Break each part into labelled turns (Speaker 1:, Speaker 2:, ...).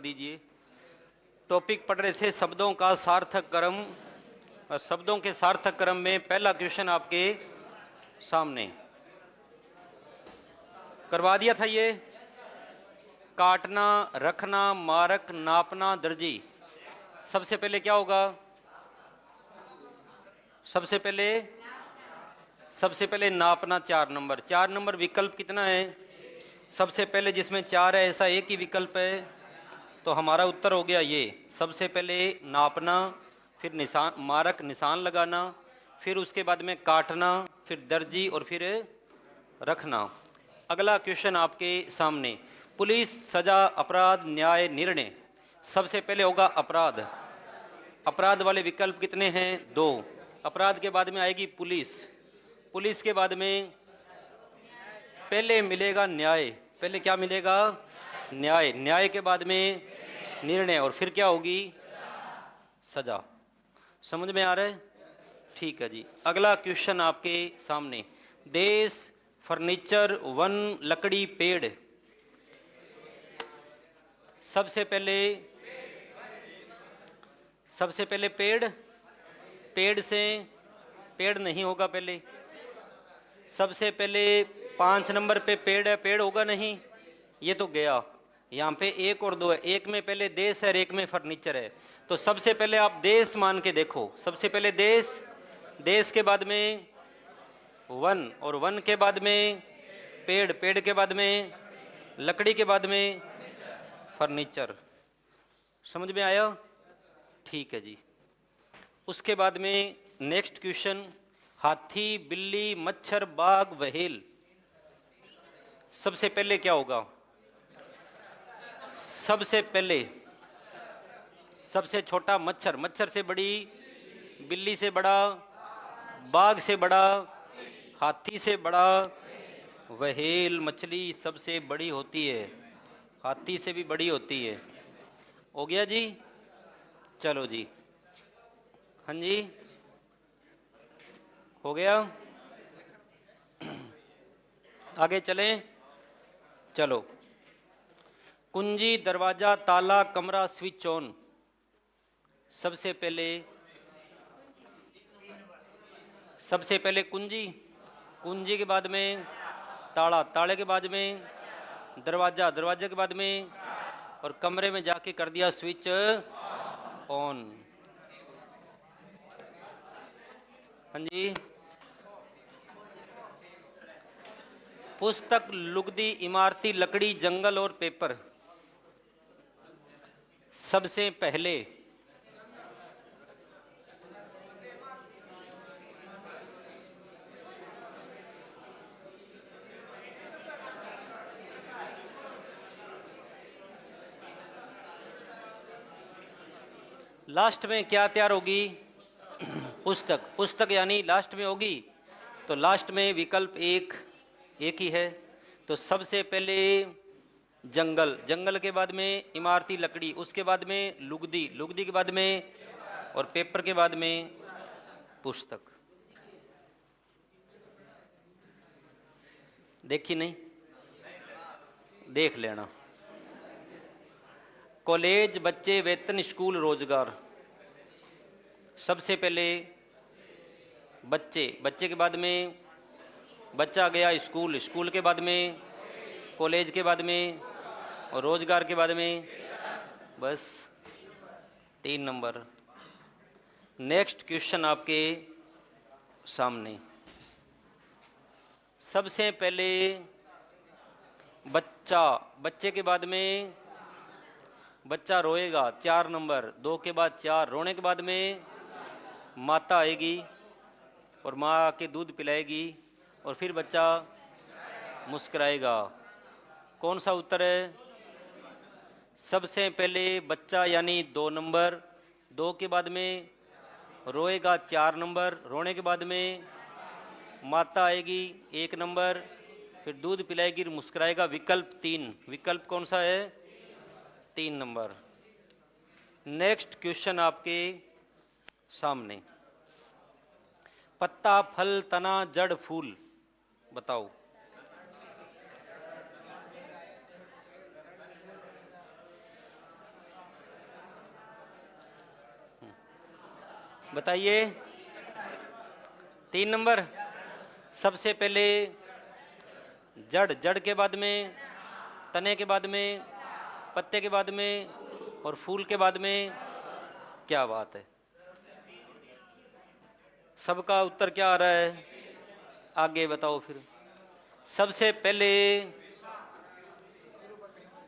Speaker 1: दीजिए। टॉपिक पढ़ रहे थे शब्दों का सार्थक क्रम, और शब्दों के सार्थक क्रम में पहला क्वेश्चन आपके सामने करवा दिया था। ये काटना, रखना, मारक, नापना, दर्जी। सबसे पहले क्या होगा? सबसे पहले नापना। 4 नंबर। 4 नंबर विकल्प कितना है? सबसे पहले जिसमें 4 है ऐसा एक ही विकल्प है, तो हमारा उत्तर हो गया ये। सबसे पहले नापना, फिर निशान, मारक निशान लगाना, फिर उसके बाद में काटना, फिर दर्जी और फिर रखना। अगला क्वेश्चन आपके सामने, पुलिस, सजा, अपराध, न्याय, निर्णय। सबसे पहले होगा अपराध। अपराध वाले विकल्प कितने हैं? 2। अपराध के बाद में आएगी पुलिस। पुलिस के बाद में पहले मिलेगा न्याय। पहले क्या मिलेगा? न्याय। न्याय के बाद में निर्णय, और फिर क्या होगी? सजा। समझ में आ रहा है? ठीक है जी। अगला क्वेश्चन आपके सामने, देश, फर्नीचर, वन, लकड़ी, पेड़। सबसे पहले पेड़। पेड़ से पेड़ नहीं होगा पहले। सबसे पहले 5 नंबर पे पेड़ है, पेड़ होगा नहीं, ये तो गया। यहाँ पे 1 और 2 है, एक में पहले देश है और एक में फर्नीचर है। तो सबसे पहले आप देश मान के देखो। सबसे पहले देश, देश के बाद में वन, और वन के बाद में पेड़, पेड़ के बाद में लकड़ी, के बाद में फर्नीचर। समझ में आया? ठीक है जी। उसके बाद में नेक्स्ट क्वेश्चन, हाथी, बिल्ली, मच्छर, बाघ, व्हेल। सबसे पहले क्या होगा? सबसे पहले सबसे छोटा मच्छर, मच्छर से बड़ी बिल्ली, से बड़ा बाघ, से बड़ा हाथी, से बड़ा व्हेल। मछली सबसे बड़ी होती है, हाथी से भी बड़ी होती है। हो गया जी? चलो जी। हाँ जी, हो गया। आगे चलें। चलो, कुंजी, दरवाजा, ताला, कमरा, स्विच ऑन। सबसे पहले कुंजी, कुंजी के बाद में ताला, ताले के बाद में दरवाजा, दरवाजे के बाद में, और कमरे में जाके कर दिया स्विच ऑन। हाँ जी। पुस्तक, लुगदी, इमारती, लकड़ी, जंगल और पेपर। सबसे पहले लास्ट में क्या तैयार होगी? पुस्तक। पुस्तक यानी लास्ट में होगी, तो लास्ट में विकल्प एक ही है। तो सबसे पहले जंगल, जंगल के बाद में इमारती लकड़ी, उसके बाद में लुगदी, लुगदी के बाद में, और पेपर के बाद में पुस्तक। देखी नहीं? देख लेना। कॉलेज, बच्चे, वेतन, स्कूल, रोजगार। सबसे पहले बच्चे, बच्चे के बाद में बच्चा गया स्कूल, स्कूल के बाद में कॉलेज, के बाद में और रोजगार के बाद में बस 3 नंबर। नेक्स्ट क्वेश्चन आपके सामने, सबसे पहले बच्चा, बच्चे के बाद में बच्चा रोएगा, 4 नंबर। 2 के बाद 4, रोने के बाद में माता आएगी और माँ आके दूध पिलाएगी, और फिर बच्चा मुस्कुराएगा। कौन सा उत्तर है? सबसे पहले बच्चा यानी 2 नंबर, 2 के बाद में रोएगा, 4 नंबर, रोने के बाद में माता आएगी, 1 नंबर, फिर दूध पिलाएगी, मुस्कुराएगा, विकल्प 3। विकल्प कौन सा है? 3 नंबर। नेक्स्ट क्वेश्चन आपके सामने, पत्ता, फल, तना, जड़, फूल। बताओ। बताइए। 3 नंबर। सबसे पहले जड़, जड़ के बाद में तने के बाद में पत्ते के बाद में और फूल के बाद में। क्या बात है, सबका उत्तर क्या आ रहा है? आगे बताओ फिर। सबसे पहले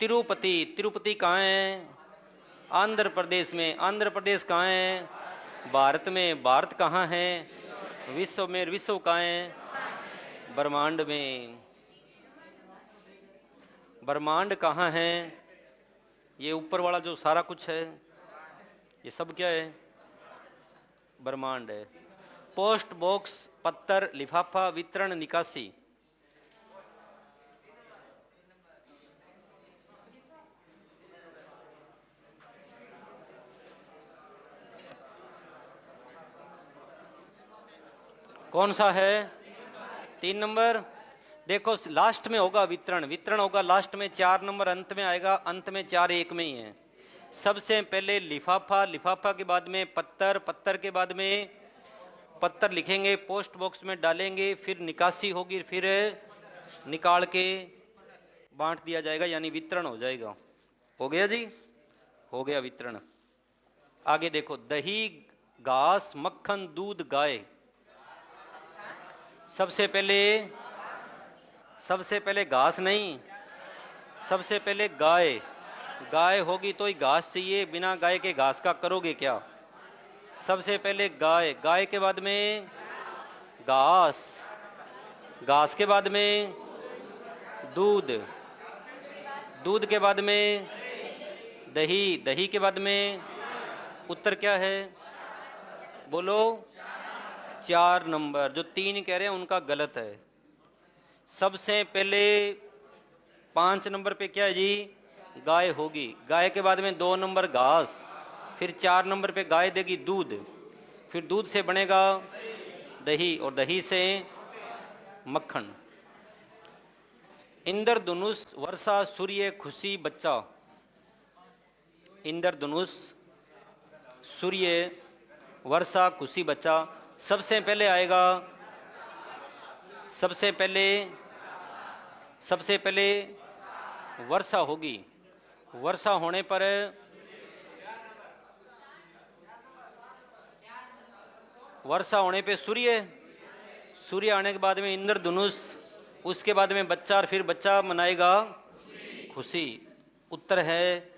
Speaker 1: तिरुपति। तिरुपति कहाँ है? आंध्र प्रदेश में। आंध्र प्रदेश कहाँ है? भारत में। भारत कहाँ है? विश्व में। विश्व कहाँ है? ब्रह्मांड में। ब्रह्मांड कहाँ है? ये ऊपर वाला जो सारा कुछ है, ये सब क्या है? ब्रह्मांड है। पोस्ट बॉक्स, पत्थर, लिफाफा, वितरण, निकासी। कौन सा है? 3 नंबर। देखो लास्ट में होगा वितरण, वितरण होगा लास्ट में। 4 नंबर अंत में आएगा, अंत में 4 एक में ही है। सबसे पहले लिफाफा, लिफाफा के बाद में पत्थर, पत्थर के बाद में पत्थर लिखेंगे, पोस्ट बॉक्स में डालेंगे, फिर निकासी होगी, फिर निकाल के बांट दिया जाएगा, यानी वितरण हो जाएगा। हो गया जी, हो गया वितरण। आगे देखो, दही, घास, मक्खन, दूध, गाय। सबसे पहले घास नहीं, सबसे पहले गाय। गाय होगी तो ही घास चाहिए, बिना गाय के घास का करोगे क्या? सबसे पहले गाय, गाय के बाद में घास, घास के बाद में दूध, दूध के बाद में दही, दही के बाद में उत्तर क्या है? बोलो। 4 नंबर। जो 3 कह रहे हैं उनका गलत है। सबसे पहले 5 नंबर पे क्या है जी? गाय होगी। गाय के बाद में 2 नंबर घास, फिर 4 नंबर पे गाय देगी दूध, फिर दूध से बनेगा दही, और दही से मक्खन। इंद्रधनुष, वर्षा, सूर्य, खुशी, बच्चा। इंद्रधनुष, सूर्य, वर्षा, खुशी, बच्चा। सबसे पहले आएगा, सबसे पहले वर्षा होगी। वर्षा होने पर सूर्य, सूर्य आने के बाद में इंद्रधनुष, उसके बाद में बच्चा, और फिर बच्चा मनाएगा खुशी। उत्तर है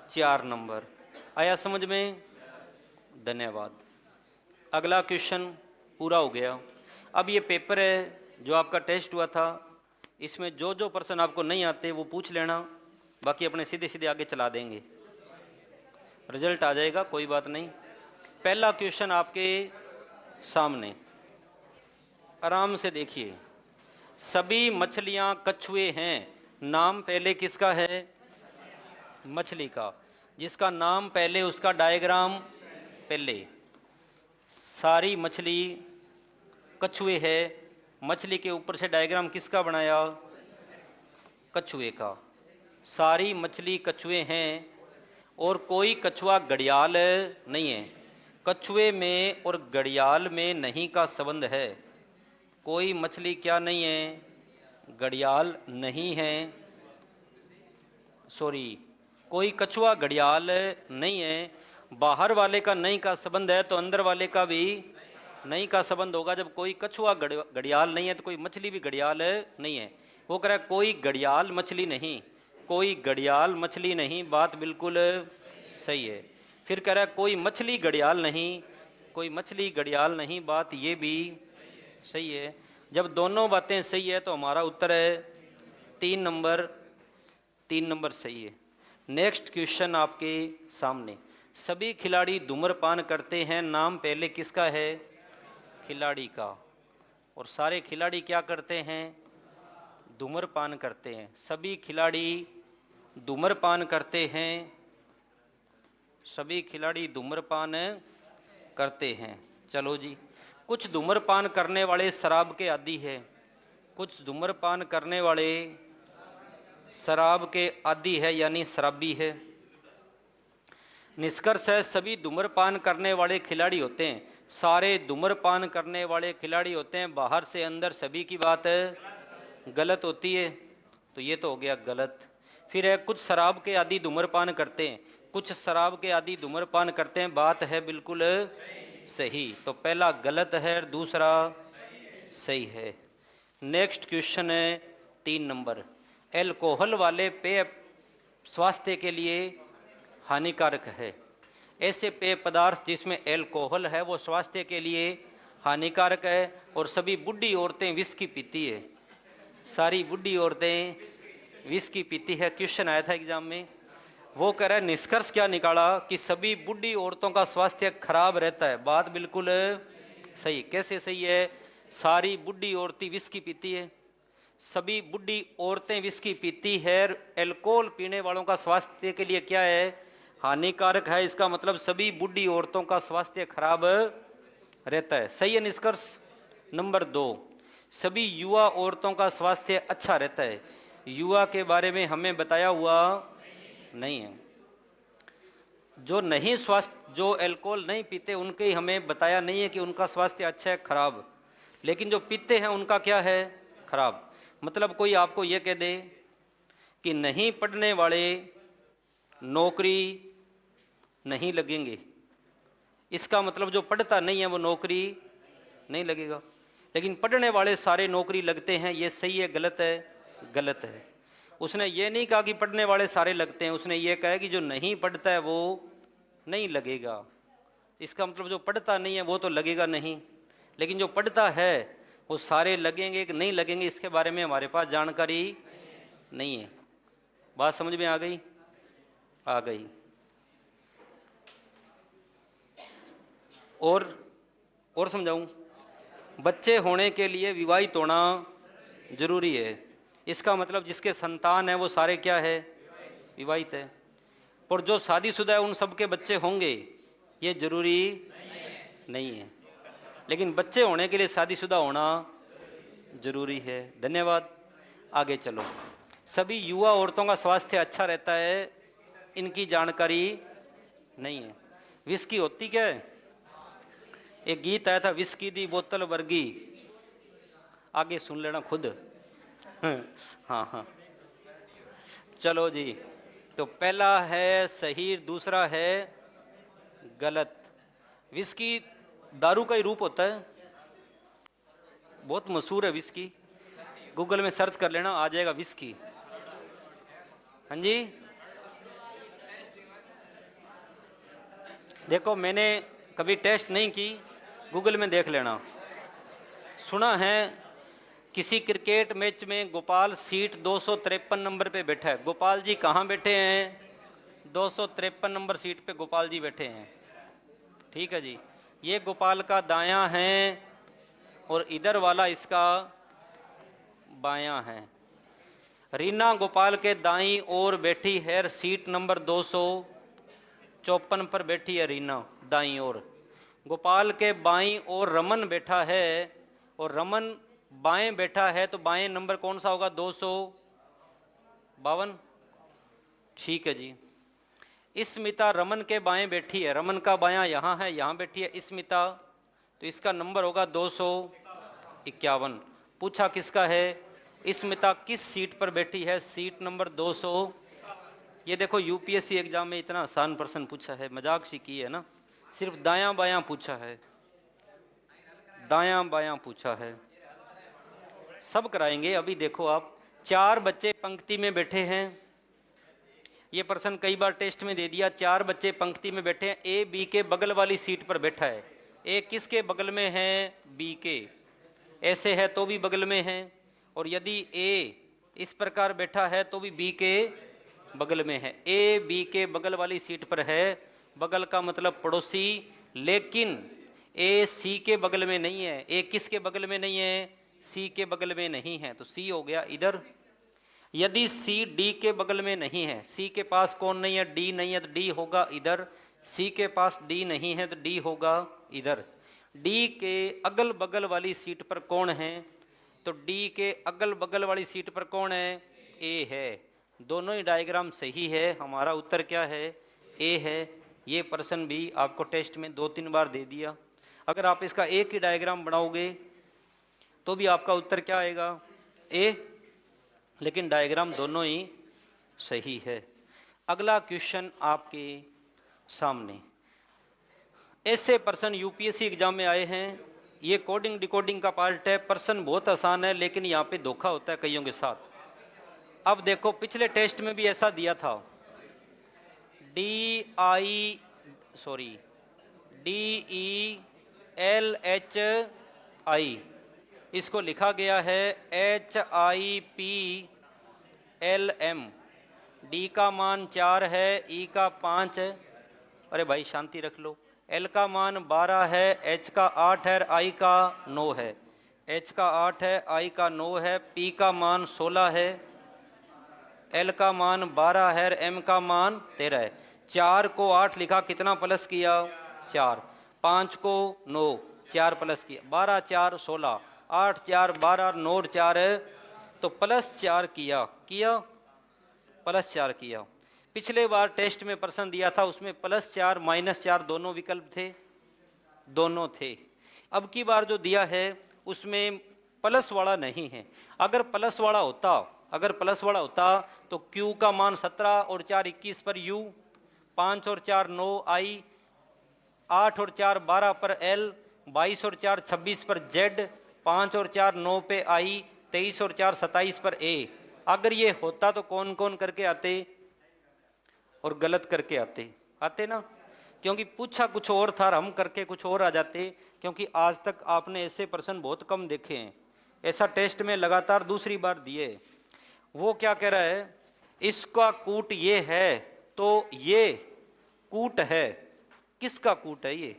Speaker 1: 4 नंबर। आया समझ में? धन्यवाद। अगला क्वेश्चन पूरा हो गया। अब ये पेपर है जो आपका टेस्ट हुआ था, इसमें जो जो प्रश्न आपको नहीं आते वो पूछ लेना, बाकी अपने सीधे सीधे आगे चला देंगे, रिजल्ट आ जाएगा, कोई बात नहीं। पहला क्वेश्चन आपके सामने, आराम से देखिए। सभी मछलियां कछुए हैं, नाम पहले किसका है? मछली का। जिसका नाम पहले उसका डायग्राम पहले। सारी मछली कछुए है, मछली के ऊपर से डायग्राम किसका बनाया? कछुए का। सारी मछली कछुए हैं और कोई कछुआ घड़ियाल नहीं है। कछुए में और घड़ियाल में नहीं का संबंध है। कोई मछली क्या नहीं है? घड़ियाल नहीं है। सॉरी, कोई कछुआ घड़ियाल नहीं है। बाहर वाले का नहीं का संबंध है तो अंदर वाले का भी नहीं का संबंध होगा। जब कोई कछुआ घड़ियाल नहीं है तो कोई मछली भी घड़ियाल नहीं है। वो कह रहा है कोई घड़ियाल मछली नहीं, कोई घड़ियाल मछली नहीं, बात बिल्कुल सही है। फिर कह रहा है कोई मछली घड़ियाल नहीं, कोई मछली घड़ियाल नहीं, बात ये भी सही है। जब दोनों बातें सही है तो हमारा उत्तर है 3 नंबर। 3 नंबर सही है। नेक्स्ट क्वेश्चन आपके सामने, सभी खिलाड़ी धूम्रपान करते हैं, नाम पहले किसका है? खिलाड़ी का। और सारे खिलाड़ी क्या करते हैं? धूम्रपान करते हैं। सभी खिलाड़ी धूम्रपान करते हैं, सभी खिलाड़ी धूम्रपान करते हैं। चलो जी, कुछ धूम्रपान करने वाले शराब के आदी है, कुछ धूम्रपान करने वाले शराब के आदी है, यानी शराबी है। निष्कर्ष है सभी धूम्रपान करने वाले खिलाड़ी होते हैं, सारे धूम्रपान करने वाले खिलाड़ी होते हैं, बाहर से अंदर सभी की बात गलत होती है, तो ये तो हो गया गलत। फिर है कुछ शराब के आदि धूम्रपान करते हैं, कुछ शराब के आदि धूम्रपान करते हैं, बात है बिल्कुल सही, तो पहला गलत है और दूसरा सही है। नेक्स्ट क्वेश्चन है 3 नंबर, एल्कोहल वाले पेय स्वास्थ्य के लिए हानिकारक है। ऐसे पेय पदार्थ जिसमें एल्कोहल है वो स्वास्थ्य के लिए हानिकारक है, और सभी बूढ़ी औरतें विस्की पीती है, सारी बूढ़ी औरतें विस्की पीती है। क्वेश्चन आया था एग्जाम में, वो कह रहा है निष्कर्ष क्या निकाला कि सभी बूढ़ी औरतों का स्वास्थ्य खराब रहता है, बात बिल्कुल सही। कैसे सही है? सारी बूढ़ी औरतें विस्की पीती है, सभी बूढ़ी औरतें विस्की पीती है, अल्कोहल पीने वालों का स्वास्थ्य के लिए क्या है? हानिकारक है। इसका मतलब सभी बूढ़ी औरतों का स्वास्थ्य खराब रहता है, सही है निष्कर्ष। नंबर 2, सभी युवा औरतों का स्वास्थ्य अच्छा रहता है। युवा के बारे में हमें बताया हुआ नहीं है, जो अल्कोहल नहीं पीते उनके ही हमें बताया नहीं है कि उनका स्वास्थ्य अच्छा है खराब, लेकिन जो पीते हैं उनका क्या है? खराब। मतलब कोई आपको ये कह दे कि नहीं पढ़ने वाले नौकरी नहीं लगेंगे, इसका मतलब जो पढ़ता नहीं है वो नौकरी नहीं लगेगा, लेकिन पढ़ने वाले सारे नौकरी लगते हैं, ये सही है गलत है? गलत है। उसने ये नहीं कहा कि पढ़ने वाले सारे लगते हैं, उसने ये कहा कि जो नहीं पढ़ता है वो नहीं लगेगा। इसका मतलब जो पढ़ता नहीं है वो तो लगेगा नहीं, लेकिन जो पढ़ता है वो सारे लगेंगे कि नहीं लगेंगे इसके बारे में हमारे पास जानकारी नहीं है। बात समझ में आ गई? आ गई। और समझाऊं? बच्चे होने के लिए विवाहित होना जरूरी है, इसका मतलब जिसके संतान है वो सारे क्या है? विवाहित है। और जो शादीशुदा है उन सबके बच्चे होंगे ये जरूरी नहीं है, लेकिन बच्चे होने के लिए शादीशुदा होना जरूरी है। धन्यवाद। आगे चलो। सभी युवा औरतों का स्वास्थ्य अच्छा रहता है, इनकी जानकारी नहीं है। विस्की होती क्या है? एक गीत आया था, विस्की दी बोतल वर्गी, आगे सुन लेना खुद। हाँ हाँ, चलो जी। तो पहला है सही, दूसरा है गलत। विस्की दारू का ही रूप होता है, बहुत मशहूर है विस्की, गूगल में सर्च कर लेना आ जाएगा विस्की। हाँ जी, देखो मैंने कभी टेस्ट नहीं की, गूगल में देख लेना। सुना है किसी क्रिकेट मैच में गोपाल सीट 253 नंबर पे बैठा है। गोपाल जी कहाँ बैठे हैं? 253 नंबर सीट पे गोपाल जी बैठे हैं। ठीक है जी, ये गोपाल का दायां है और इधर वाला इसका बायां है। रीना गोपाल के दाईं ओर बैठी है, सीट नंबर 254 पर बैठी है रीना दाईं ओर। गोपाल के बाईं ओर रमन बैठा है, और रमन बाएं बैठा है, तो बाएं नंबर कौन सा होगा? 252। ठीक है जी। स्मिता रमन के बाएं बैठी है, रमन का बायां यहाँ है, यहाँ बैठी है स्मिता, तो इसका नंबर होगा 251। पूछा किसका है? स्मिता किस सीट पर बैठी है? Seat number 200। ये देखो यूपीएससी एग्जाम में इतना आसान प्रश्न पूछा है, मजाक सी की है ना, सिर्फ दायां बायां पूछा है, दायां बायां पूछा है, सब कराएंगे। अभी देखो आप, 4 बच्चे पंक्ति में बैठे हैं, ये प्रश्न कई बार टेस्ट में दे दिया। 4 बच्चे पंक्ति में बैठे हैं, ए बी के बगल वाली सीट पर बैठा है। ए किसके बगल में है? बी के। ऐसे है तो भी बगल में है, और यदि ए इस प्रकार बैठा है तो भी बी के बगल में है। ए बी के बगल वाली सीट पर है, बगल का मतलब पड़ोसी, लेकिन ए सी के बगल में नहीं है। ए किसके बगल में नहीं है? सी के बगल में नहीं है, तो सी हो गया इधर। यदि सी डी के बगल में नहीं है, सी के पास कौन नहीं है? डी नहीं है, तो डी होगा इधर। सी के पास डी नहीं है तो डी होगा इधर। डी के अगल बगल वाली सीट पर कौन है? तो डी के अगल बगल वाली सीट पर कौन है? ए है। दोनों ही डायग्राम सही है, हमारा उत्तर क्या है? ए है। ये प्रश्न भी आपको टेस्ट में 2-3 बार दे दिया। अगर आप इसका एक ही डायग्राम बनाओगे तो भी आपका उत्तर क्या आएगा, ए, लेकिन डायग्राम दोनों ही सही है। अगला क्वेश्चन आपके सामने, ऐसे प्रश्न यूपीएससी एग्जाम में आए हैं। ये कोडिंग डिकोडिंग का पार्ट है, प्रश्न बहुत आसान है लेकिन यहाँ पे धोखा होता है कईयों के साथ। अब देखो पिछले टेस्ट में भी ऐसा दिया था, DELHI, इसको लिखा गया है HIPLM। डी का मान 4 है, ई का 5 है, अरे भाई शांति रख लो, एल का मान 12 है, एच का 8 है, आई का 9 है। एच का 8 है, आई का 9 है, पी का मान 16 है, एल का मान 12 है, एम का मान 13 है। 4 को 8 लिखा, कितना प्लस किया, 4। 5 को 9, 4 प्लस किया, 12 4 16, 8 4 12, 9 4, तो प्लस 4 किया प्लस 4 किया। पिछले बार टेस्ट में प्रश्न दिया था उसमें +4 -4 दोनों विकल्प थे, दोनों थे। अब की बार जो दिया है उसमें प्लस वाला नहीं है। अगर प्लस वाला होता तो Q का मान 17 और 4 21 पर U, 5 और 4 9 I, 8 और 4 12 पर L, 22 और 4 26 पर Z, 5 और 4 9 पे I, 23 और 4 27 पर A। अगर ये होता तो कौन कौन करके आते और गलत करके आते ना, क्योंकि पूछा कुछ और था, हम करके कुछ और आ जाते, क्योंकि आज तक आपने ऐसे प्रश्न बहुत कम देखे हैं। ऐसा टेस्ट में लगातार दूसरी बार दिए। वो क्या कह रहा है, इसका कूट ये है तो ये कूट है, किसका कूट है ये,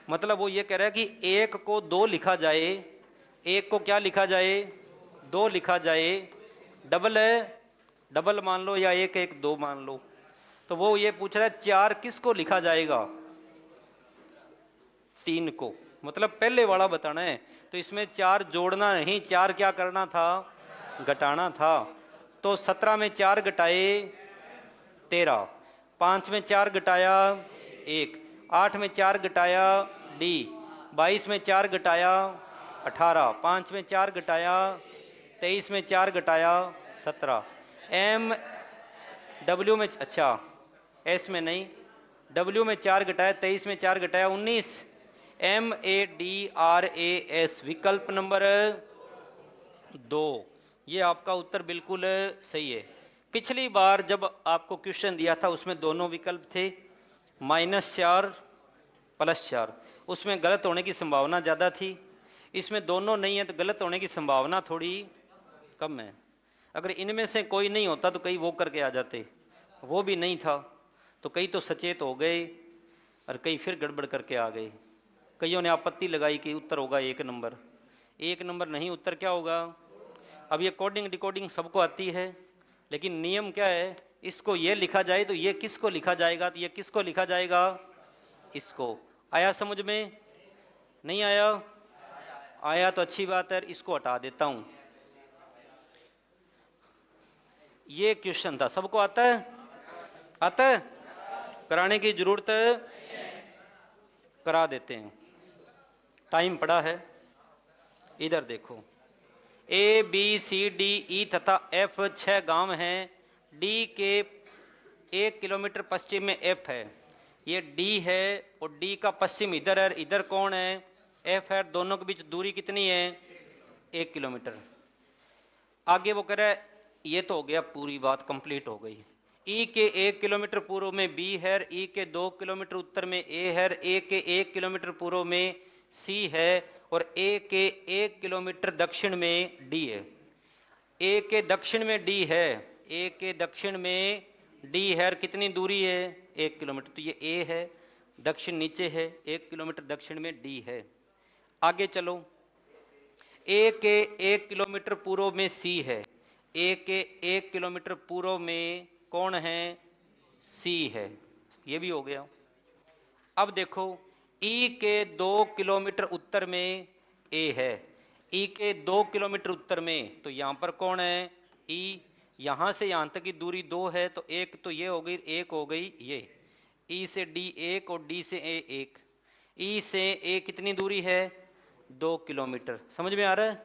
Speaker 1: मतलब वो ये कह रहा है कि 1 को 2 लिखा जाए, 1 को क्या लिखा जाए, 2 लिखा जाए, डबल है, डबल मान लो, या 1 1 2 मान लो। तो वो ये पूछ रहा है 4 किसको लिखा जाएगा, 3 को, मतलब पहले वाला बताना है। तो इसमें 4 जोड़ना नहीं, 4 क्या करना था, घटाना था। तो 17 में 4 घटाए 13, 5 में 4 घटाया 1, 8 में 4 घटाया D, 22 में 4 घटाया 18, 5 में 4 घटाया 23 में 4 घटाया 17, M W में, अच्छा S में नहीं, W में 4 घटाया 23 में 4 घटाया 19, MADRAS विकल्प नंबर 2, ये आपका उत्तर बिल्कुल सही है। पिछली बार जब आपको क्वेश्चन दिया था उसमें दोनों विकल्प थे, -4 +4, उसमें गलत होने की संभावना ज़्यादा थी। इसमें दोनों नहीं है तो गलत होने की संभावना थोड़ी कम है। अगर इनमें से कोई नहीं होता तो कई वो करके आ जाते, वो भी नहीं था तो कई तो सचेत हो गए और कई फिर गड़बड़ करके आ गए। कईयों ने आपत्ति लगाई कि उत्तर होगा 1 नंबर, 1 नंबर नहीं, उत्तर क्या होगा। अब ये कोडिंग डिकोडिंग सबको आती है, लेकिन नियम क्या है, इसको ये लिखा जाए तो ये किसको लिखा जाएगा, तो ये किसको लिखा जाएगा, इसको। आया समझ में, नहीं आया, आया तो अच्छी बात है, इसको हटा देता हूँ। ये क्वेश्चन था, सबको आता है, आता है, कराने की जरूरत करा देते हैं, टाइम पड़ा है। इधर देखो, ABCDE तथा F 6 गांव हैं। D के 1 किलोमीटर पश्चिम में F है, ये D है और D का पश्चिम इधर है, इधर कौन है, F है, दोनों के बीच दूरी कितनी है, 1 किलोमीटर। आगे वो कह रहा है, ये तो हो गया, पूरी बात कंप्लीट हो गई। E के 1 किलोमीटर पूर्व में B है, E के 2 किलोमीटर उत्तर में A है, A के 1 किलोमीटर पूर्व में C है और A के 1 किलोमीटर दक्षिण में D है। A के दक्षिण में D है, A के दक्षिण में D है, कितनी दूरी है, 1 किलोमीटर, तो ये A है, दक्षिण नीचे है, 1 किलोमीटर दक्षिण में D है। आगे चलो, A के 1 किलोमीटर पूर्व में C है, A के 1 किलोमीटर पूर्व में कौन है, C है, ये भी हो गया। अब देखो, E के 2 किलोमीटर उत्तर में A है, E के 2 किलोमीटर उत्तर में, तो यहाँ पर कौन है, E। यहाँ से यहाँ तक की दूरी 2 है, तो एक तो ये हो गई, एक हो गई ये। ई से डी 1 और डी से ए 1। ई से ए कितनी दूरी है? 2 किलोमीटर। समझ में आ रहा है?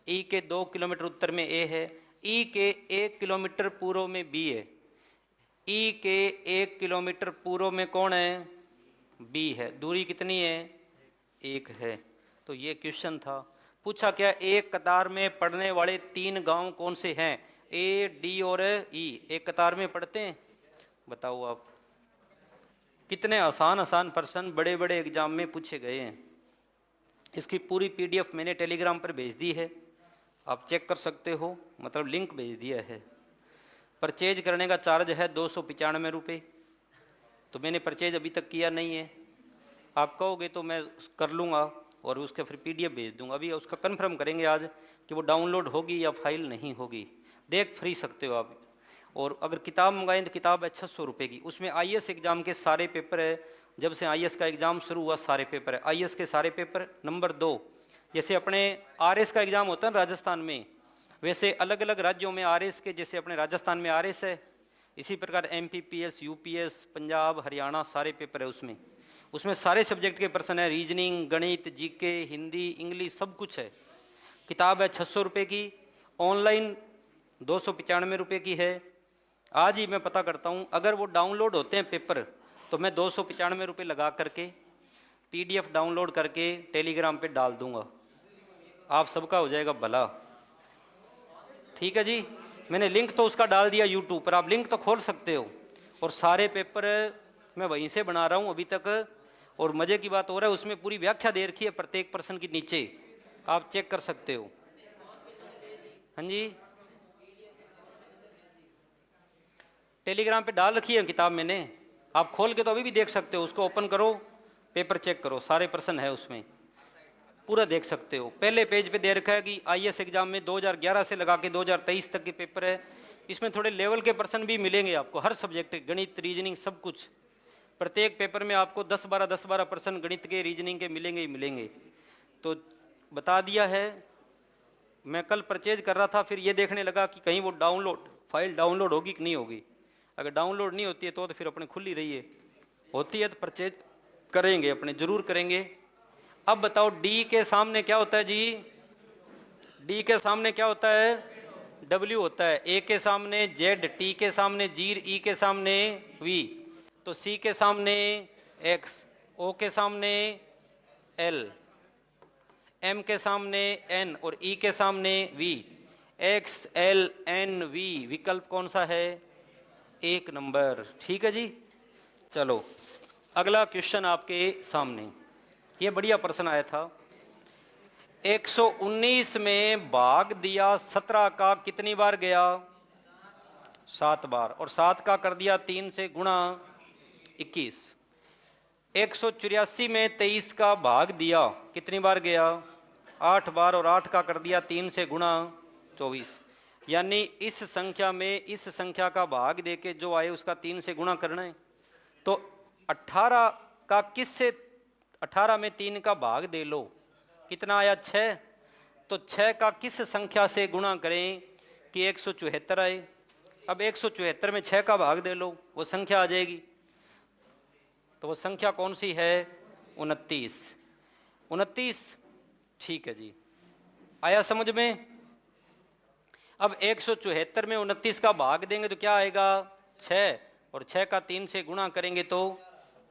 Speaker 1: ई के 2 किलोमीटर उत्तर में ए है, ई के 1 किलोमीटर पूर्व में बी है, ई के 1 किलोमीटर पूर्व में कौन है? बी है। दूरी कितनी है? 1 है। तो ये क्वेश्चन था। पूछा क्या? एक कतार में पढ़ने वाले 3 गांव कौन से हैं? ए, डी और ई एक कतार में पढ़ते हैं। बताओ आप। कितने आसान आसान प्रश्न बड़े बड़े एग्जाम में पूछे गए हैं। इसकी पूरी पीडीएफ मैंने टेलीग्राम पर भेज दी है, आप चेक कर सकते हो, मतलब लिंक भेज दिया है। परचेज करने का चार्ज है 295 रुपये। तो मैंने परचेज अभी तक किया नहीं है, आप कहोगे तो मैं कर लूँगा और उसके फिर पीडीएफ भेज दूँगा। अभी उसका कन्फर्म करेंगे आज कि वो डाउनलोड होगी या फाइल नहीं होगी। देख फ्री सकते हो आप। और अगर किताब मंगाएं तो किताब है 600 रुपये की। उसमें आईएएस एग्ज़ाम के सारे पेपर है, जब से आईएएस का एग्ज़ाम शुरू हुआ सारे पेपर है, आईएएस के सारे पेपर। नंबर 2, जैसे अपने आरएस का एग्ज़ाम होता है राजस्थान में, वैसे अलग अलग राज्यों में आरएस के, जैसे अपने राजस्थान में आरएस है, इसी प्रकार एमपीपीएस, यूपीएस, पंजाब, हरियाणा सारे पेपर है उसमें। उसमें सारे सब्जेक्ट के प्रश्न है, रीजनिंग, गणित, जीके, हिंदी, इंग्लिश, सब कुछ है। किताब है 600 रुपये की, ऑनलाइन 295 रुपये की है। आज ही मैं पता करता हूँ, अगर वो डाउनलोड होते हैं पेपर तो मैं 295 रुपये लगा करके पीडीएफ डाउनलोड करके टेलीग्राम पे डाल दूँगा, आप सबका हो जाएगा भला। ठीक है जी। मैंने लिंक तो उसका डाल दिया यूट्यूब पर, आप लिंक तो खोल सकते हो। और सारे पेपर मैं वहीं से बना रहा हूँ अभी तक। और मज़े की बात हो रहा है, उसमें पूरी व्याख्या दे रखी है प्रत्येक प्रश्न की नीचे, आप चेक कर सकते हो। हाँ जी, टेलीग्राम पे डाल रखी है किताब मैंने, आप खोल के तो अभी भी देख सकते हो। उसको ओपन करो, पेपर चेक करो, सारे प्रश्न है उसमें, पूरा देख सकते हो। पहले पेज पे दे रखा है कि आईएएस एग्जाम में 2011 से लगा के 2023 तक के पेपर है। इसमें थोड़े लेवल के प्रश्न भी मिलेंगे आपको, हर सब्जेक्ट, गणित, रीजनिंग, सब कुछ। प्रत्येक पेपर में आपको 10-12 प्रश्न गणित के, रीजनिंग के मिलेंगे ही मिलेंगे। तो बता दिया है। मैं कल परचेज कर रहा था, फिर ये देखने लगा कि कहीं वो फाइल डाउनलोड होगी कि नहीं होगी। अगर डाउनलोड नहीं होती है तो फिर अपने खुली रही है, होती है तो परचेज करेंगे, अपने जरूर करेंगे। अब बताओ डी के सामने क्या होता है जी? डी के सामने क्या होता है? डब्ल्यू होता है। ए के सामने जेड, टी के सामने जीर, ई के सामने वी, तो सी के सामने एक्स, ओ के सामने एल, एम के सामने एन और ई के सामने V. X L N V विकल्प कौन सा है? 1 नंबर। ठीक है जी। चलो अगला क्वेश्चन आपके सामने, ये बढ़िया प्रश्न आया था। 119 में भाग दिया 17 का कितनी बार गया? 7 बार। और 7 का कर दिया 3 से गुणा, 21। 184 में 23 का भाग दिया कितनी बार गया? 8 बार। और 8 का कर दिया 3 से गुणा, 24। यानी इस संख्या में इस संख्या का भाग देके जो आए उसका 3 से गुणा करना है। तो 18 का किस से, 18 में 3 का भाग दे लो, कितना आया? 6। तो 6 का किस संख्या से गुणा करें कि 174 आए? अब 174 में 6 का भाग दे लो, वो संख्या आ जाएगी। तो वो संख्या कौन सी है? 29। 29। ठीक है जी, आया समझ में? अब 174 में 29 का भाग देंगे तो क्या आएगा? 6। और 6 का 3 से गुणा करेंगे तो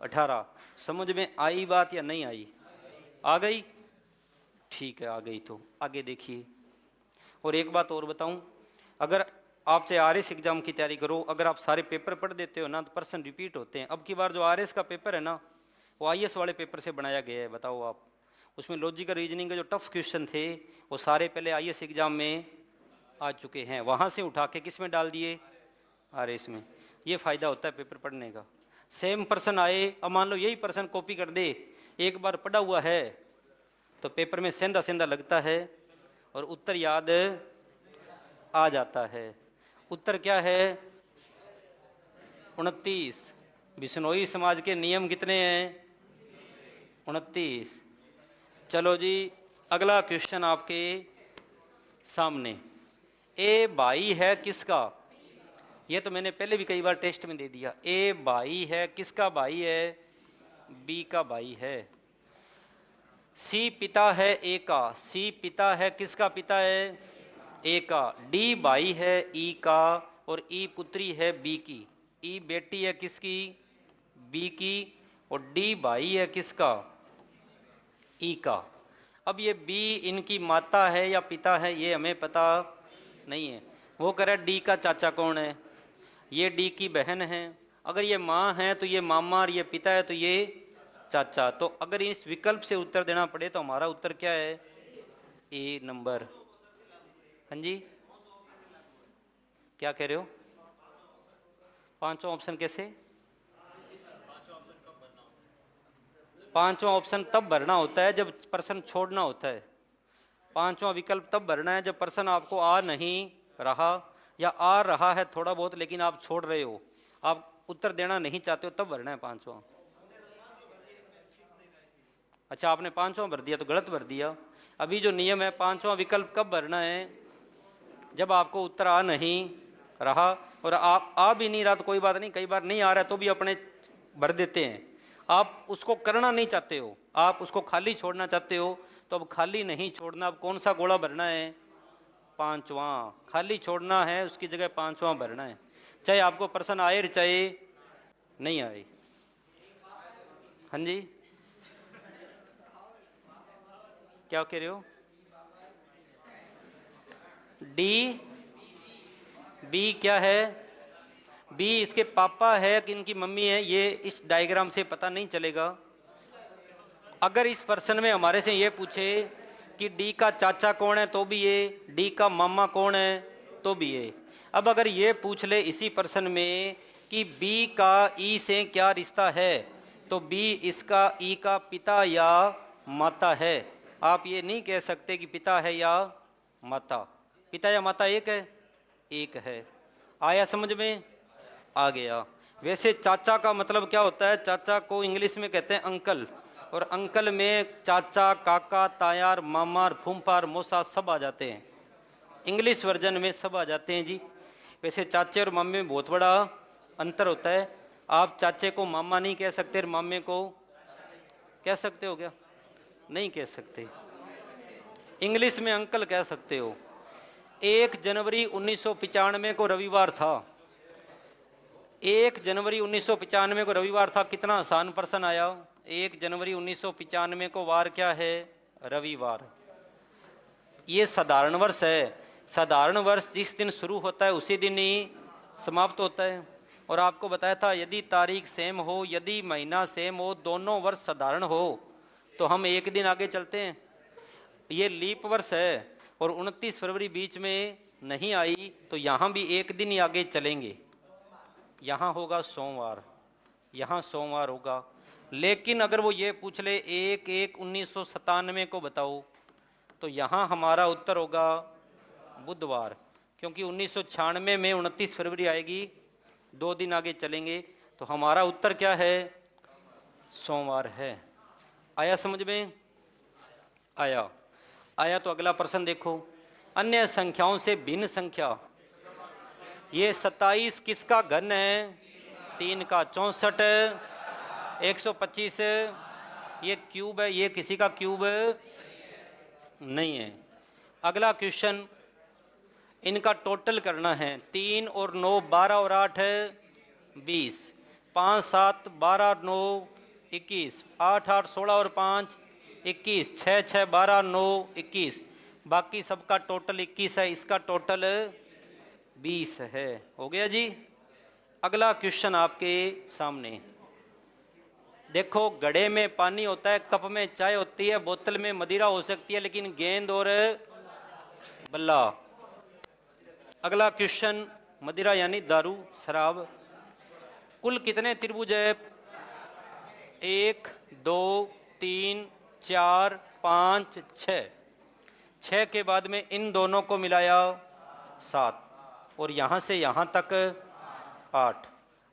Speaker 1: 18। समझ में आई बात या नहीं आई? आ गई? ठीक है, आ गई। तो आगे देखिए। और एक बात और बताऊं, अगर आप चाहे आरएस एग्जाम की तैयारी करो, अगर आप सारे पेपर पढ़ देते हो ना तो प्रश्न रिपीट होते हैं। अब की बार जो आरएस का पेपर है ना, वो आईएएस वाले पेपर से बनाया गया है। बताओ आप, उसमें लॉजिकल रीजनिंग के जो टफ क्वेश्चन थे वो सारे पहले आईएएस एग्जाम में आ चुके हैं, वहाँ से उठा के किस में डाल दिए? आरएस में। ये फ़ायदा होता है पेपर पढ़ने का। सेम प्रश्न आए, अब मान लो यही प्रश्न कॉपी कर दे, एक बार पढ़ा हुआ है तो पेपर में सेंधा सेंधा लगता है और उत्तर याद आ जाता है। उत्तर क्या है? 29। बिश्नोई समाज के नियम कितने हैं? 29। चलो जी, अगला क्वेश्चन आपके सामने। ए भाई है किसका? ये तो मैंने पहले भी कई बार टेस्ट में दे दिया। ए भाई है, किसका भाई है? बी का भाई है। सी पिता है ए का, सी पिता है, किसका पिता है? ए का। डी भाई है ई का, और ई पुत्री है बी की। ई बेटी है किसकी? बी की। और डी भाई है किसका? ई का। अब ये बी इनकी माता है या पिता है ये हमें पता नहीं है। वो कह रहा है डी का चाचा कौन है? ये डी की बहन है। अगर ये माँ है तो ये मामा, और ये पिता है तो ये चाचा। तो अगर इस विकल्प से उत्तर देना पड़े तो हमारा उत्तर क्या है? ए नंबर। हाँ जी, क्या कह रहे हो? पांचवा ऑप्शन कैसे? पांचवा ऑप्शन तब भरना होता है जब प्रश्न छोड़ना होता है। पांचवा विकल्प तब भरना है जब प्रश्न आपको आ नहीं रहा, या आ रहा है थोड़ा बहुत लेकिन आप छोड़ रहे हो, आप उत्तर देना नहीं चाहते हो, तब भरना है पांचवा। अच्छा, आपने पांचवा भर दिया तो गलत भर दिया। अभी जो नियम है, पांचवा विकल्प कब भरना है? जब आपको उत्तर आ नहीं रहा, और आप आ भी नहीं रहा तो कोई बात नहीं, कई बार नहीं आ रहा है तो भी अपने भर देते हैं। आप उसको करना नहीं चाहते हो, आप उसको खाली छोड़ना चाहते हो, तो अब खाली नहीं छोड़ना। अब कौन सा गोला भरना है? पांचवा। खाली छोड़ना है, उसकी जगह पांचवा भरना है, चाहे आपको प्रश्न आए चाहे नहीं आए। हाँ जी, क्या कह रहे हो? डी, बी क्या है? बी इसके पापा है कि इनकी मम्मी है, ये इस डायग्राम से पता नहीं चलेगा। अगर इस प्रश्न में हमारे से ये पूछे कि डी का चाचा कौन है तो भी ये, डी का मामा कौन है तो भी ये। अब अगर ये पूछ ले इसी प्रश्न में कि बी का ई से क्या रिश्ता है, तो बी इसका ई का पिता या माता है। आप ये नहीं कह सकते कि पिता है या माता। पिता या माता एक है? एक है। आया समझ में? आ गया। वैसे चाचा का मतलब क्या होता है? चाचा को इंग्लिश में कहते हैं अंकल, और अंकल में चाचा, काका, तायार, मामार, फूफार, मौसा सब आ जाते हैं। इंग्लिश वर्जन में सब आ जाते हैं जी। वैसे चाचे और मामे में बहुत बड़ा अंतर होता है। आप चाचे को मामा नहीं कह सकते और मामे को कह सकते हो क्या? नहीं कह सकते। इंग्लिश में अंकल कह सकते हो। 1 जनवरी 1995 को रविवार था। 1 जनवरी 1995 को रविवार था। कितना आसान प्रश्न आया। 1 जनवरी 1995 को वार क्या है? रविवार। ये साधारण वर्ष है। साधारण वर्ष जिस दिन शुरू होता है उसी दिन ही समाप्त होता है। और आपको बताया था यदि तारीख सेम हो, यदि महीना सेम हो, दोनों वर्ष साधारण हो तो हम एक दिन आगे चलते हैं। ये लीप वर्ष है और 29 फरवरी बीच में नहीं आई तो यहाँ भी एक दिन ही आगे चलेंगे। यहाँ होगा सोमवार, यहाँ सोमवार होगा। लेकिन अगर वो ये पूछ ले 1/1/1997 को बताओ, तो यहाँ हमारा उत्तर होगा बुधवार, क्योंकि 1996 में 29 फरवरी आएगी, 2 दिन आगे चलेंगे। तो हमारा उत्तर क्या है? सोमवार है। आया समझ में? आया। आया तो अगला प्रश्न देखो। अन्य संख्याओं से भिन्न संख्या। ये 27 किसका घन है? 3 का। 64, 125 ये क्यूब है, ये किसी का क्यूब नहीं है। अगला क्वेश्चन, इनका टोटल करना है। 3 और 9 12 और 8 20, 5 7 12 9 21, 8 8 16 और 5 21, 6 6 12 9 21, बाकी सबका टोटल 21 है, इसका टोटल 20 है। हो गया जी। अगला क्वेश्चन आपके सामने देखो। घड़े में पानी होता है, कप में चाय होती है, बोतल में मदिरा हो सकती है, लेकिन गेंद और बल्ला। अगला क्वेश्चन, मदिरा यानी दारू, शराब। कुल कितने त्रिभुज है? 1 2 3 4 5 6। 6 के बाद में इन दोनों को मिलाया 7, और यहाँ से यहाँ तक 8।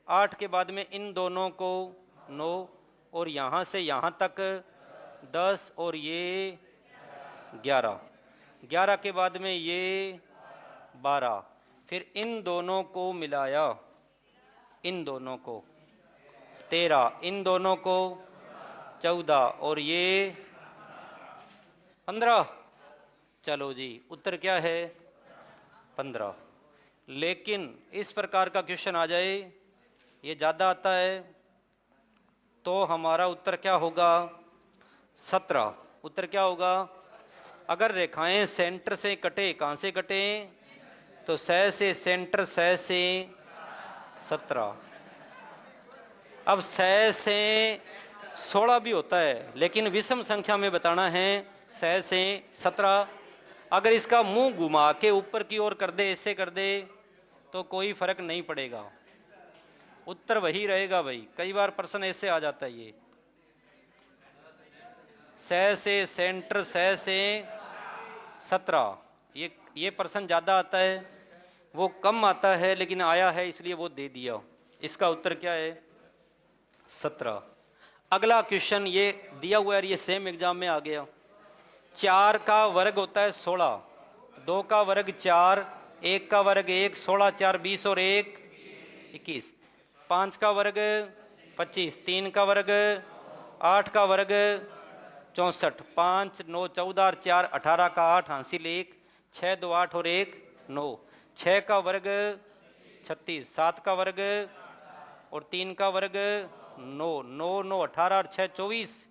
Speaker 1: 8 के बाद में इन दोनों को 9, और यहाँ से यहाँ तक 10, और ये 11। 11 के बाद में ये 12, फिर इन दोनों को मिलाया, इन दोनों को 13, इन दोनों को 14 और ये 15। चलो जी, उत्तर क्या है? 15। लेकिन इस प्रकार का क्वेश्चन आ जाए, ये ज़्यादा आता है, तो हमारा उत्तर क्या होगा? 17। उत्तर क्या होगा? अगर रेखाएं सेंटर से कटे, कहाँ से कटे? तो सह से सेंटर, सह से 17। अब सह से 16 भी होता है, लेकिन विषम संख्या में बताना है, सह से 17। अगर इसका मुंह घुमा के ऊपर की ओर कर दे, ऐसे कर दे, तो कोई फर्क नहीं पड़ेगा, उत्तर वही रहेगा भाई। कई बार प्रश्न ऐसे आ जाता है, ये सह से सेंटर, सह से 17, ये प्रश्न ज़्यादा आता है, वो कम आता है, लेकिन आया है इसलिए वो दे दिया। इसका उत्तर क्या है? 17। अगला क्वेश्चन ये दिया हुआ है, ये सेम एग्जाम में आ गया। 4 का वर्ग होता है 16, 2 का वर्ग 4, 1 का वर्ग 1, 16 4 20 और 1 21, 5 का वर्ग 25, 3 का वर्ग 8 का वर्ग 64, 5 9 14 और 4 18 का 8 हासिल 1, 6 2 8 और 1 9, 6 का वर्ग 36, 7 का वर्ग और 3 का वर्ग 9, 9 9 18 और 6 24,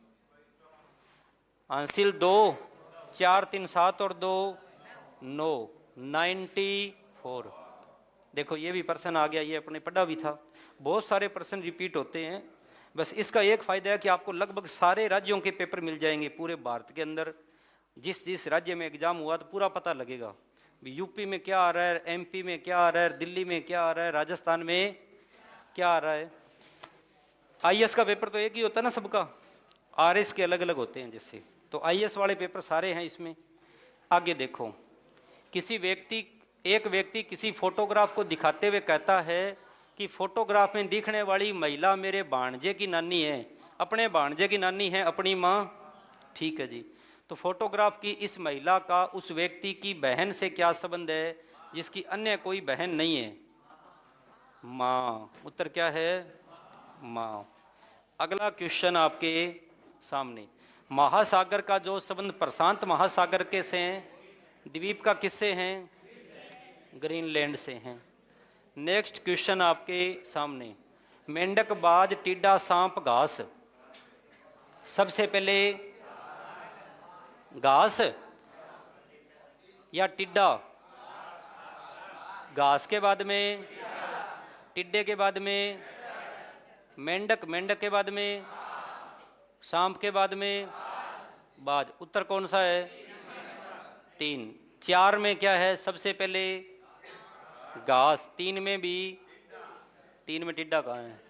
Speaker 1: हासिल 2, 4 3 7 और 2 9, 94। देखो ये भी प्रश्न आ गया, ये अपने पढ़ा भी था। बहुत सारे प्रश्न रिपीट होते हैं, बस इसका एक फ़ायदा है कि आपको लगभग सारे राज्यों के पेपर मिल जाएंगे पूरे भारत के अंदर। जिस जिस राज्य में एग्ज़ाम हुआ तो पूरा पता लगेगा, यूपी में क्या आ रहा है, एमपी में क्या आ रहा है, दिल्ली में क्या आ रहा है, राजस्थान में क्या आ रहा है। आईएएस का पेपर तो एक ही होता है ना सबका, आरएस के अलग अलग होते हैं जैसे, तो आईएएस वाले पेपर सारे हैं इसमें। आगे देखो, एक व्यक्ति किसी फोटोग्राफ को दिखाते हुए कहता है कि फोटोग्राफ में दिखने वाली महिला मेरे भांजे की नानी है। अपने भांजे की नानी है अपनी माँ, ठीक है जी। तो फोटोग्राफ की इस महिला का उस व्यक्ति की बहन से क्या संबंध है जिसकी अन्य कोई बहन नहीं है? माँ। उत्तर क्या है? माँ। अगला क्वेश्चन आपके सामने, महासागर का जो संबंध प्रशांत महासागर के से हैं, द्वीप का किससे हैं? ग्रीनलैंड से हैं। नेक्स्ट क्वेश्चन आपके सामने, मेंढक, बाज, टिड्डा, सांप, घास, सबसे पहले घास या टिड्डा? घास के बाद में, टिड्डे के बाद में, मेंढक, मेंढक के बाद में, सांप के बाद में, बाज। उत्तर कौन सा है? 3। 4 में क्या है? सबसे पहले घास, 3 में भी, 3 में टिड्डा कहाँ है?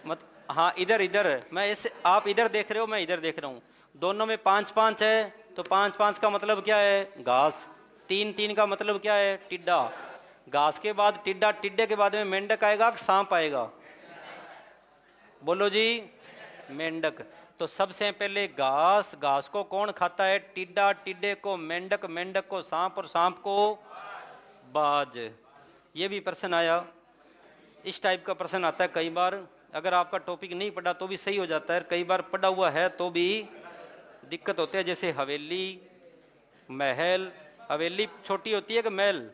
Speaker 1: मत हाँ, इधर इधर मैं इस, आप इधर देख रहे हो, मैं इधर देख रहा हूँ, दोनों में 5 5 है, तो 5 5 का मतलब क्या है? घास। 3 3 का मतलब क्या है? टिड्डा। घास के बाद टिड्डा, टिड्डे के बाद में मेंढक आएगा कि सांप आएगा? बोलो जी, मेंढक। तो सबसे पहले घास, घास को कौन खाता है? टिड्डा, टिड्डे को मेंढक, मेंढक को सांप और सांप को बाज। ये भी प्रश्न आया, इस टाइप का प्रश्न आता है कई बार। अगर आपका टॉपिक नहीं पढ़ा तो भी सही हो जाता है, कई बार पढ़ा हुआ है तो भी दिक्कत होती है। जैसे हवेली, महल, हवेली छोटी होती है कि महल?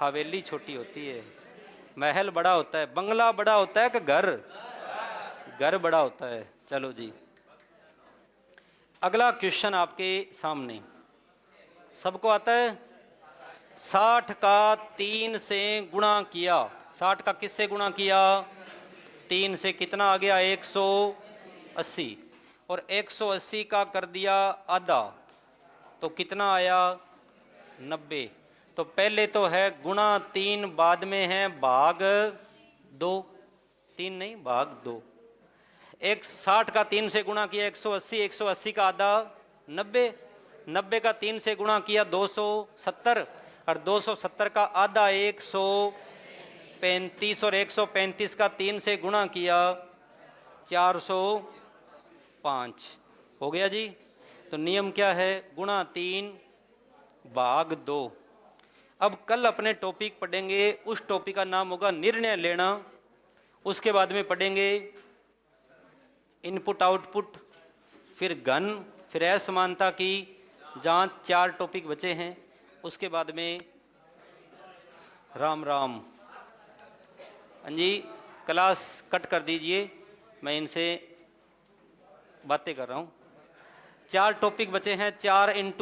Speaker 1: हवेली छोटी होती है, महल बड़ा होता है। बंगला बड़ा होता है कि घर? घर बड़ा होता है। चलो जी, अगला क्वेश्चन आपके सामने, सबको आता है? 60 का 3 से गुणा किया, 60 का किससे गुणा किया? 3 से। कितना आ गया? 180। और 180 का कर दिया आधा, तो कितना आया? 90। तो पहले तो है गुणा 3, बाद में है भाग 2, 3 नहीं भाग 2। 60 का 3 से गुणा किया 180, 180 का आधा 90, 90 का 3 से गुणा किया 270, और 270 का आधा 135, और 135 का 3 से गुणा किया 405। हो गया जी। तो नियम क्या है? गुणा 3 भाग 2। अब कल अपने टॉपिक पढ़ेंगे, उस टॉपिक का नाम होगा निर्णय लेना। उसके बाद में पढ़ेंगे इनपुट आउटपुट, फिर घन, फिर असमानता की जांच। 4 टॉपिक बचे हैं। उसके बाद में राम राम। हाँ जी, क्लास कट कर दीजिए, मैं इनसे बातें कर रहा हूँ। 4 टॉपिक बचे हैं, 4 ×